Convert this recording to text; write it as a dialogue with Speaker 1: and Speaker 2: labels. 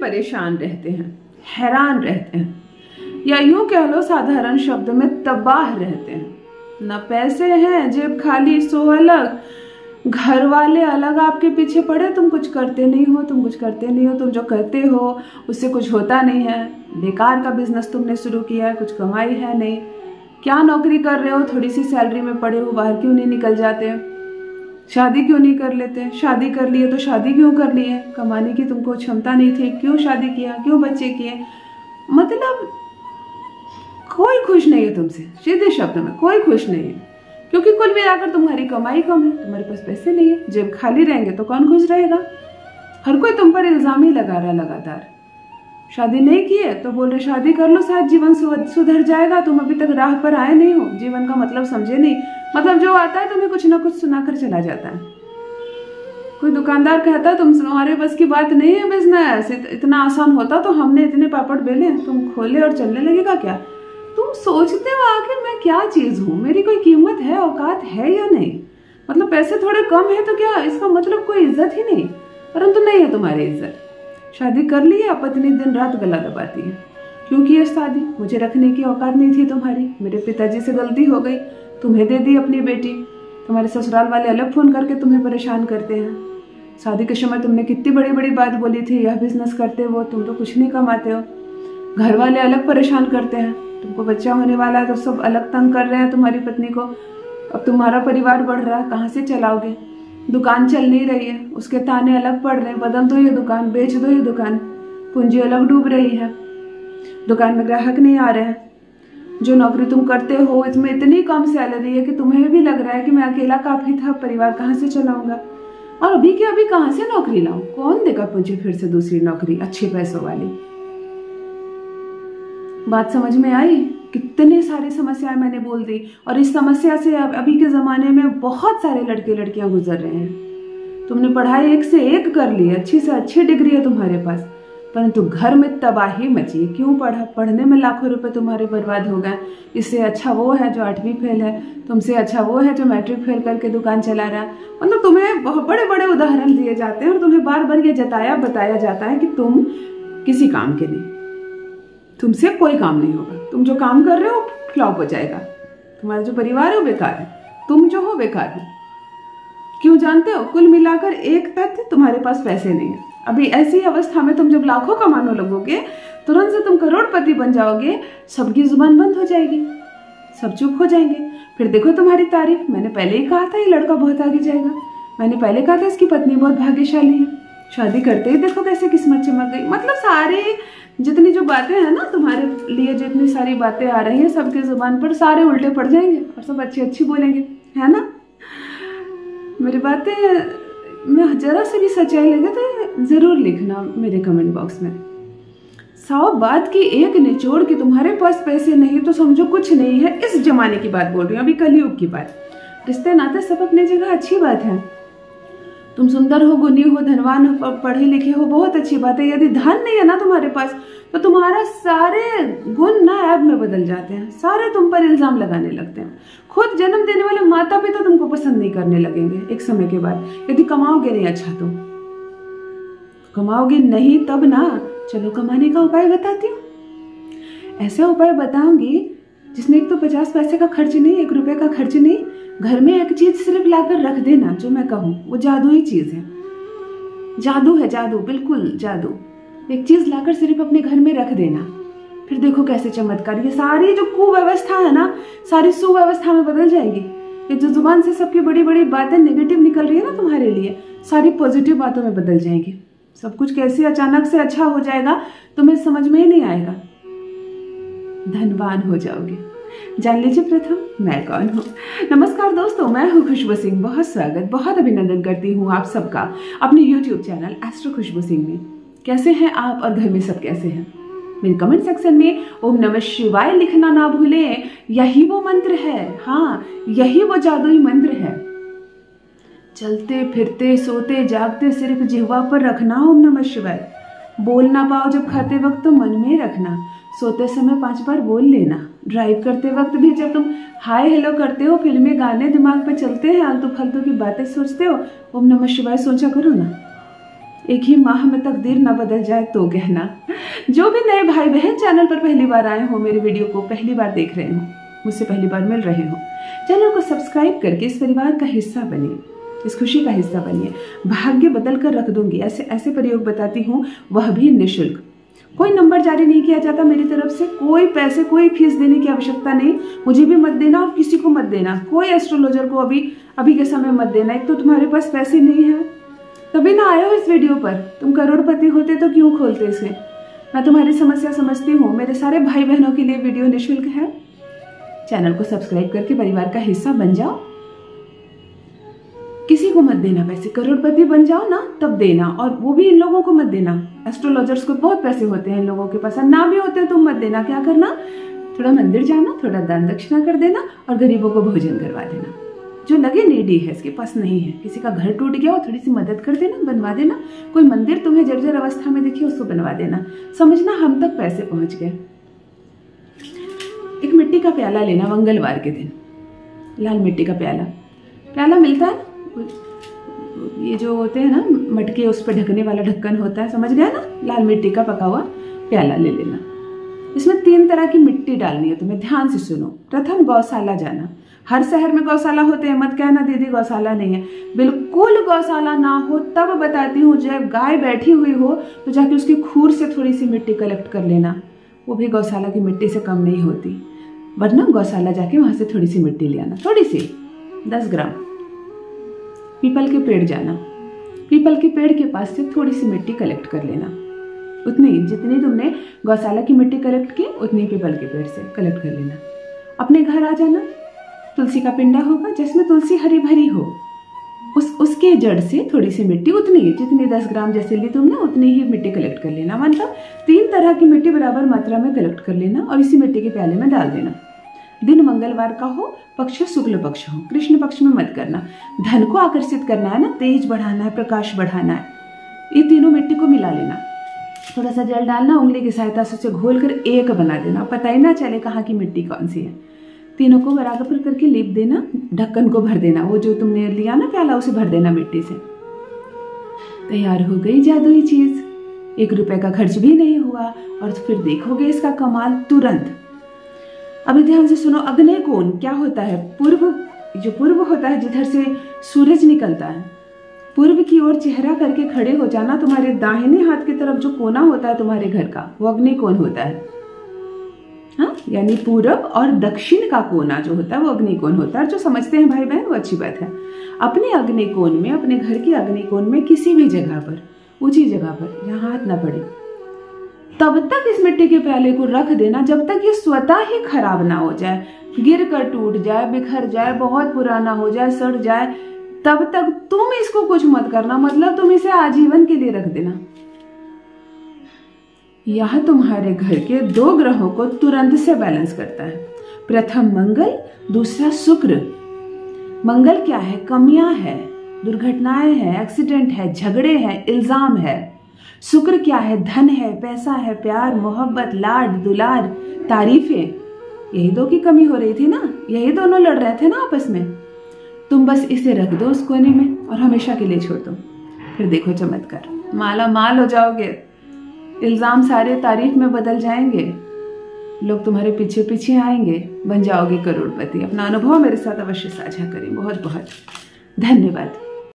Speaker 1: परेशान रहते हैं, हैरान रहते हैं, या यूं कह लो साधारण शब्द में तबाह रहते हैं। ना पैसे हैं, जेब खाली, सो अलग, घर वाले अलग आपके पीछे पड़े, तुम कुछ करते नहीं हो, तुम कुछ करते नहीं हो, तुम जो करते हो उससे कुछ होता नहीं है, बेकार का बिजनेस तुमने शुरू किया है, कुछ कमाई है नहीं, क्या नौकरी कर रहे हो, थोड़ी सी सैलरी में पड़े हो, बाहर क्यों नहीं निकल जाते, शादी क्यों नहीं कर लेते, शादी कर लिए तो शादी क्यों कर लिए, कमाने की तुमको क्षमता नहीं थी, क्यों शादी किया, क्यों बच्चे किए। मतलब कोई खुश नहीं है तुमसे, सीधे शब्द में कोई खुश नहीं है, क्योंकि कुल मिलाकर तुम्हारी कमाई कम है, तुम्हारे पास पैसे नहीं है, जेब खाली रहेंगे तो कौन खुश रहेगा। हर कोई तुम पर इल्जाम ही लगा रहा लगातार। शादी नहीं की है तो बोल रहे शादी कर लो, शायद जीवन सुधर जाएगा, तुम अभी तक राह पर आए नहीं हो, जीवन का मतलब समझे नहीं। मतलब जो आता है तुम्हें कुछ ना कुछ सुनाकर चला जाता है। कोई दुकानदार कहता है तुम्हारे बस की बात नहीं है बिजनेस, इतना आसान होता तो हमने इतने पापड़ बेले, तुम खोले और चलने लगेगा क्या। तुम सोचते हो आखिर मैं क्या चीज हूँ, मेरी कोई कीमत है, औकात है या नहीं। मतलब पैसे थोड़े कम है तो क्या इसका मतलब कोई इज्जत ही नहीं, परंतु नहीं है तुम्हारी इज्जत। शादी कर ली है, पत्नी दिन रात गला दबाती है, क्योंकि ये शादी मुझे रखने की औकात नहीं थी तुम्हारी, मेरे पिताजी से गलती हो गई, तुम्हें दे दी अपनी बेटी। तुम्हारे ससुराल वाले अलग फोन करके तुम्हें परेशान करते हैं। शादी के समय तुमने कितनी बड़ी बड़ी बात बोली थी, यह बिजनेस करते हो, तुम तो कुछ नहीं कमाते हो। घर वाले अलग परेशान करते हैं, तुमको बच्चा होने वाला है तो सब अलग तंग कर रहे हैं तुम्हारी पत्नी को। अब तुम्हारा परिवार बढ़ रहा है, कहाँ से चलाओगे। दुकान चल नहीं रही है, उसके ताने अलग पड़ रहे हैं, बदल दो ये दुकान, बेच दो ये दुकान, पूंजी अलग डूब रही है, दुकान में ग्राहक नहीं आ रहे हैं। जो नौकरी तुम करते हो इसमें इतनी कम सैलरी है कि तुम्हें भी लग रहा है कि मैं अकेला काफी था, परिवार कहाँ से चलाऊंगा। और अभी के अभी कहाँ से नौकरी लाऊं, कौन देगा मुझे फिर से दूसरी नौकरी अच्छे पैसों वाली। बात समझ में आई। कितने सारी समस्याएं मैंने बोल दी, और इस समस्या से अभी के जमाने में बहुत सारे लड़के लड़कियां गुजर रहे हैं। तुमने पढ़ाई एक से एक कर ली है, अच्छी से अच्छी डिग्री है तुम्हारे पास, परंतु घर में तबाही मची है। क्यों पढ़ने में लाखों रुपए तुम्हारे बर्बाद हो गए। इससे अच्छा वो है जो 8वीं फेल है, तुमसे अच्छा वो है जो मैट्रिक फेल करके दुकान चला रहा है। मतलब तुम्हें बहुत बड़े बड़े उदाहरण दिए जाते हैं और तुम्हें बार बार ये बताया जाता है कि तुम किसी काम के नहीं, तुमसे कोई काम नहीं होगा, तुम जो काम कर रहे हो फ्लॉप हो जाएगा, तुम्हारा जो परिवार है वो बेकार है, तुम जो हो बेकार हो। क्यों जानते हो, कुल मिलाकर एक तथ्य, तुम्हारे पास पैसे नहीं है। अभी ऐसी अवस्था में तुम जब लाखों कमाने लगोगे, तुरंत से तुम करोड़पति बन जाओगे, सबकी जुबान बंद हो जाएगी, सब चुप हो जाएंगे। फिर देखो तुम्हारी तारीफ, मैंने पहले ही कहा था ये लड़का बहुत आगे जाएगा, मैंने पहले कहा था इसकी पत्नी बहुत भाग्यशाली है, शादी करते ही देखो कैसे किस्मत चमक गई। मतलब सारे जितनी जो बातें हैं ना तुम्हारे लिए, जितनी सारी बातें आ रही हैं सबके जुबान पर, सारे उल्टे पड़ जाएंगे और सब अच्छी अच्छी बोलेंगे, है ना। मेरी बातें में जरा से भी सच्चाई लगे तो जरूर लिखना मेरे कमेंट बॉक्स में। 100 बात की एक निचोड़ की तुम्हारे पास पैसे नहीं तो समझो कुछ नहीं है। इस जमाने की बात बोल रही हूँ, अभी कलयुग की बात। रिश्ते नाते सब अपनी जगह अच्छी बात है, तुम सुंदर हो, गुणी हो, धनवान हो, पढ़े लिखे हो, बहुत अच्छी बात है। यदि धन नहीं है ना तुम्हारे पास तो तुम्हारा सारे गुण ना ऐब में बदल जाते हैं, सारे तुम पर इल्जाम लगाने लगते हैं। खुद जन्म देने वाले माता पिता तुमको पसंद नहीं करने लगेंगे एक समय के बाद, यदि कमाओगे नहीं अच्छा तो। कमाओगे नहीं तब ना, चलो कमाने का उपाय बताती हूँ। ऐसा उपाय बताऊंगी जिसमें एक तो 50 पैसे का खर्च नहीं, 1 रुपए का खर्च नहीं, घर में एक चीज सिर्फ लाकर रख देना, जो मैं कहूँ वो जादुई चीज है, जादू है, जादू, बिल्कुल जादू। एक चीज लाकर सिर्फ अपने घर में रख देना, फिर देखो कैसे चमत्कार। ये सारी जो कुव्यवस्था है ना, सारी सुव्यवस्था में बदल जाएगी। ये जो जुबान से सबकी बड़ी बड़ी बातें नेगेटिव निकल रही है ना तुम्हारे लिए, सारी पॉजिटिव बातों में बदल जाएंगी। सब कुछ कैसे अचानक से अच्छा हो जाएगा तुम्हें समझ में ही नहीं आएगा, धनवान हो जाओगे। जान लीजिए प्रथम मैं कौन हूँ। नमस्कार दोस्तों, मैं हूँ खुशबू सिंह। बहुत स्वागत, बहुत अभिनंदन करती हूँ आप सबका अपने YouTube चैनल एस्ट्रो खुशबू सिंह में। कैसे हैं आप और घर में सब कैसे हैं? मेरे कमेंट सेक्शन में ओम नमः शिवाय लिखना ना भूलें, यही वो मंत्र है, हाँ यही वो जादुई मंत्र है। चलते फिरते सोते जागते सिर्फ जिह्वा पर रखना ओम नमः शिवाय। बोल ना पाओ जब खाते वक्त तो मन में रखना, सोते समय 5 बार बोल लेना। ड्राइव करते वक्त भी जब तुम हाय हेलो करते हो, फिल्मी गाने दिमाग पे चलते हैं, आलतू फालतू की बातें सोचते हो, ओम नमः शिवाय सोचा करो ना। एक ही माह में तकदीर न बदल जाए तो कहना। जो भी नए भाई बहन चैनल पर पहली बार आए हो, मेरे वीडियो को पहली बार देख रहे हो, मुझसे पहली बार मिल रहे हो, चैनल को सब्सक्राइब करके इस परिवार का हिस्सा बनिए, इस खुशी का हिस्सा बनिए। भाग्य बदल कर रख दूंगी, ऐसे ऐसे प्रयोग बताती हूँ, वह भी निःशुल्क। कोई नंबर जारी नहीं किया जाता मेरी तरफ से, कोई पैसे कोई फीस देने की आवश्यकता नहीं। मुझे भी मत देना और किसी को मत देना, कोई एस्ट्रोलॉजर को अभी के समय मत देना। एक तो तुम्हारे पास पैसे नहीं है, तभी ना आए हो इस वीडियो पर। तुम करोड़पति होते तो क्यों खोलते इसे। मैं तुम्हारी समस्या समझती हूँ। मेरे सारे भाई बहनों के लिए वीडियो निःशुल्क है। चैनल को सब्सक्राइब करके परिवार का हिस्सा बन जाओ। किसी को मत देना पैसे, करोड़पति बन जाओ ना तब देना, और वो भी इन लोगों को मत देना। एस्ट्रोलॉजर्स को बहुत पैसे होते हैं इन लोगों के पास, ना भी होते तुम मत देना। क्या करना, थोड़ा मंदिर जाना, थोड़ा दान दक्षिणा कर देना और गरीबों को भोजन करवा देना। जो लगे नीडी है, इसके पास नहीं है, किसी का घर टूट गया हो, थोड़ी सी मदद कर देना, बनवा देना। कोई मंदिर तुम्हें जर्जर अवस्था में दिखे, उसको बनवा देना। समझना हम तक पैसे पहुंच गए। एक मिट्टी का प्याला लेना मंगलवार के दिन, लाल मिट्टी का प्याला मिलता है, ये जो होते हैं ना मटके, उस पर ढकने वाला ढक्कन होता है, समझ गया ना। लाल मिट्टी का पका हुआ प्याला ले लेना। इसमें 3 तरह की मिट्टी डालनी है तुम्हें, ध्यान से सुनो। प्रथम गौशाला जाना। हर शहर में गौशाला होते हैं, मत कहना दीदी गौशाला नहीं है। बिल्कुल गौशाला ना हो तब बताती हूँ, जब गाय बैठी हुई हो तो जाके उसकी खूर से थोड़ी सी मिट्टी कलेक्ट कर लेना, वो भी गौशाला की मिट्टी से कम नहीं होती। वरना गौशाला जाके वहां से थोड़ी सी मिट्टी ले आना, थोड़ी सी 10 ग्राम। पीपल के पेड़ जाना, पीपल के पेड़ के पास से थोड़ी सी मिट्टी कलेक्ट कर लेना, उतनी जितनी तुमने गौशाला की मिट्टी कलेक्ट की उतनी पीपल के पेड़ से कलेक्ट कर लेना। अपने घर आ जाना, तुलसी का पिंडा होगा जिसमें तुलसी हरी भरी हो, उसके जड़ से थोड़ी सी मिट्टी, उतनी जितनी 10 ग्राम जैसे ली तुमने उतनी ही मिट्टी कलेक्ट कर लेना। मतलब 3 तरह की मिट्टी बराबर मात्रा में कलेक्ट कर लेना और इसी मिट्टी के प्याले में डाल देना। दिन मंगलवार का हो, पक्ष शुक्ल पक्ष हो, कृष्ण पक्ष में मत करना। धन को आकर्षित करना है ना, तेज बढ़ाना है, प्रकाश बढ़ाना है। ये तीनों मिट्टी को मिला लेना, थोड़ा सा जल डालना, उंगली की सहायता से उसे घोल कर एक बना देना, पता ही ना चले कहाँ की मिट्टी कौन सी है। तीनों को बराबर करके लीप देना, ढक्कन को भर देना, वो जो तुमने लिया ना प्याला उसे भर देना मिट्टी से। तैयार हो गई जादुई चीज, 1 रुपए का खर्च भी नहीं हुआ और फिर देखोगे इसका कमाल तुरंत। अभी ध्यान से सुनो। अग्नि कोण क्या होता है? पूर्व, जो पूर्व होता है जिधर से सूरज निकलता है, पूर्व की ओर चेहरा करके खड़े हो जाना। तुम्हारे दाहिने हाथ की तरफ जो कोना होता है तुम्हारे घर का, वो अग्नि कोण होता है। हाँ, यानी पूरब और दक्षिण का कोना जो होता है वो अग्नि कोण होता है। जो समझते हैं भाई बहन वो अच्छी बात है। अपने अग्नि कोण में, अपने घर के अग्नि कोण में किसी भी जगह पर, ऊंची जगह पर जहाँ हाथ ना पड़े, तब तक इस मिट्टी के प्याले को रख देना जब तक ये स्वतः ही खराब ना हो जाए, गिर कर टूट जाए, बिखर जाए, बहुत पुराना हो जाए, सड़ जाए, तब तक तुम इसको कुछ मत करना। मतलब तुम इसे आजीवन के लिए रख देना। यह तुम्हारे घर के 2 ग्रहों को तुरंत से बैलेंस करता है। प्रथम मंगल, दूसरा शुक्र। मंगल क्या है? कमियां है, दुर्घटनाएं हैं, एक्सीडेंट है, झगड़े हैं, इल्जाम है। शुक्र क्या है? धन है, पैसा है, प्यार, मोहब्बत, लाड, दुलार, तारीफें। यही 2 की कमी हो रही थी ना, यही दोनों लड़ रहे थे ना आपस में। तुम बस इसे रख दो उस कोने में और हमेशा के लिए छोड़ दो, फिर देखो चमत्कार, माला माल हो जाओगे। इल्जाम सारे तारीफ में बदल जाएंगे, लोग तुम्हारे पीछे पीछे आएंगे, बन जाओगे करोड़पति। अपना अनुभव मेरे साथ अवश्य साझा करें। बहुत बहुत धन्यवाद।